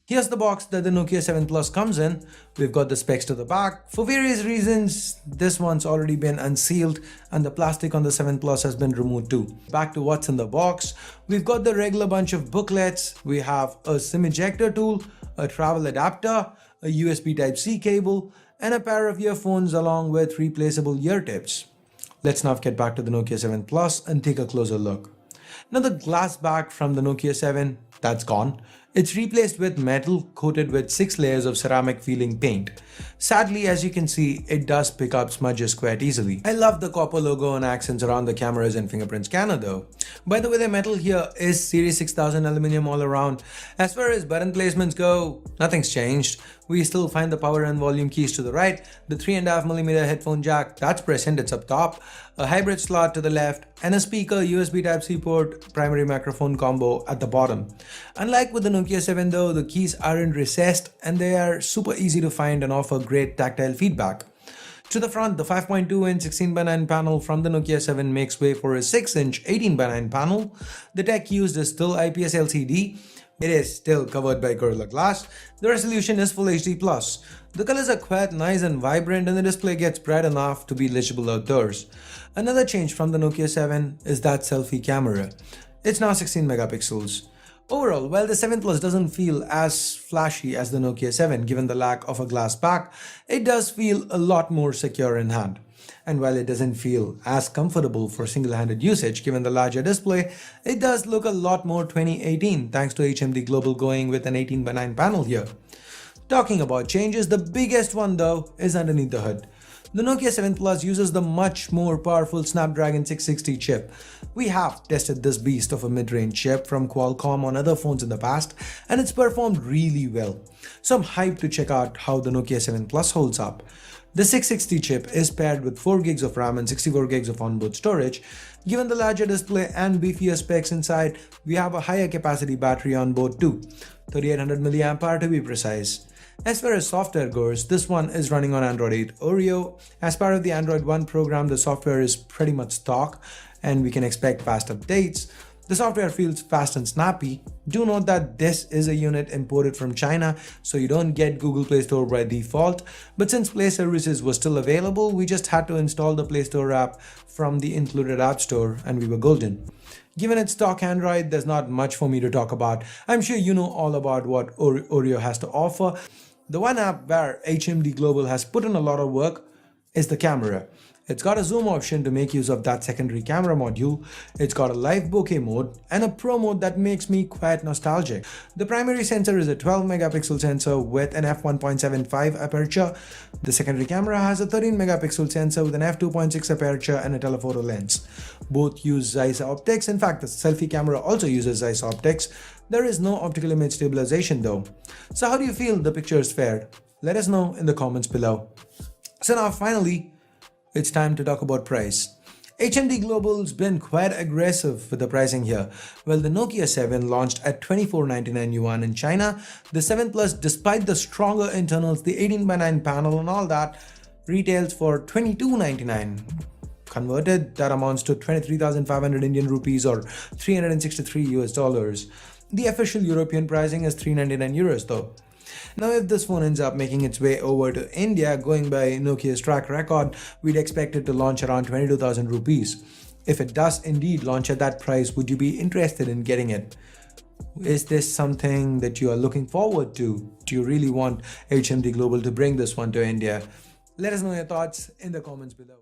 Here's the box that the Nokia 7 Plus comes in. We've got the specs to the back. For various reasons, this one's already been unsealed and the plastic on the 7 Plus has been removed too. Back to what's in the box. We've got the regular bunch of booklets. We have a SIM ejector tool, a travel adapter, a USB Type-C cable, and a pair of earphones along with replaceable ear tips. Let's now get back to the Nokia 7 Plus and take a closer look. Now the glass back from the Nokia 7, that's gone. It's replaced with metal coated with 6 layers of ceramic feeling paint. Sadly, as you can see, it does pick up smudges quite easily. I love the copper logo and accents around the cameras and fingerprint scanner though. By the way, the metal here is Series 6000 aluminum all around. As far as button placements go, nothing's changed. We still find the power and volume keys to the right, the 3.5mm headphone jack, that's present, it's up top, a hybrid slot to the left, and a speaker USB Type-C port primary microphone combo at the bottom. Unlike with the Nokia 7 though, the keys aren't recessed and they are super easy to find and offer great tactile feedback. To the front, the 5.2-inch 16:9 panel from the Nokia 7 makes way for a 6-inch 18:9 panel. The tech used is still IPS LCD. It is still covered by Gorilla Glass. The resolution is Full HD+. The colors are quite nice and vibrant and the display gets bright enough to be legible outdoors. Another change from the Nokia 7 is that selfie camera. It's now 16 megapixels. Overall, while the 7 Plus doesn't feel as flashy as the Nokia 7 given the lack of a glass back, it does feel a lot more secure in hand. And while it doesn't feel as comfortable for single-handed usage given the larger display, it does look a lot more 2018 thanks to HMD Global going with an 18:9 panel here. Talking about changes, the biggest one though is underneath the hood. The Nokia 7 Plus uses the much more powerful Snapdragon 660 chip. We have tested this beast of a mid-range chip from Qualcomm on other phones in the past and it's performed really well. So I'm hyped to check out how the Nokia 7 Plus holds up. The 660 chip is paired with 4 gigs of RAM and 64 gigs of onboard storage. Given the larger display and beefier specs inside, we have a higher capacity battery on board too, 3800 mAh to be precise. As far as software goes, this one is running on Android 8 Oreo. As part of the Android One program, the software is pretty much stock and we can expect fast updates. The software feels fast and snappy. Do note that this is a unit imported from China, so you don't get Google Play Store by default. But since Play services were still available, we just had to install the Play Store app from the included App Store and we were golden. Given its stock Android, there's not much for me to talk about. I'm sure you know all about what Oreo has to offer. The one app where HMD Global has put in a lot of work is the camera. It's got a zoom option to make use of that secondary camera module. It's got a live bokeh mode and a pro mode that makes me quite nostalgic. The primary sensor is a 12 megapixel sensor with an f1.75 aperture. The secondary camera has a 13 megapixel sensor with an f2.6 aperture and a telephoto lens. Both use Zeiss optics. In fact, the selfie camera also uses Zeiss optics. There is no optical image stabilization though. So how do you feel the pictures fared? Let us know in the comments below. So now finally, it's time to talk about price. HMD Global's been quite aggressive with the pricing here. Well, the Nokia 7 launched at 2499 yuan in China. The 7 Plus, despite the stronger internals, the 18:9 panel and all that, retails for 2299. Converted, that amounts to 23,500 Indian rupees or 363 US dollars. The official European pricing is 399 euros though. Now if this phone ends up making its way over to India, going by Nokia's track record, we'd expect it to launch around 22,000 rupees. If it does indeed launch at that price, would you be interested in getting it? Is this something that you are looking forward to? Do you really want HMD Global to bring this one to India? Let us know your thoughts in the comments below.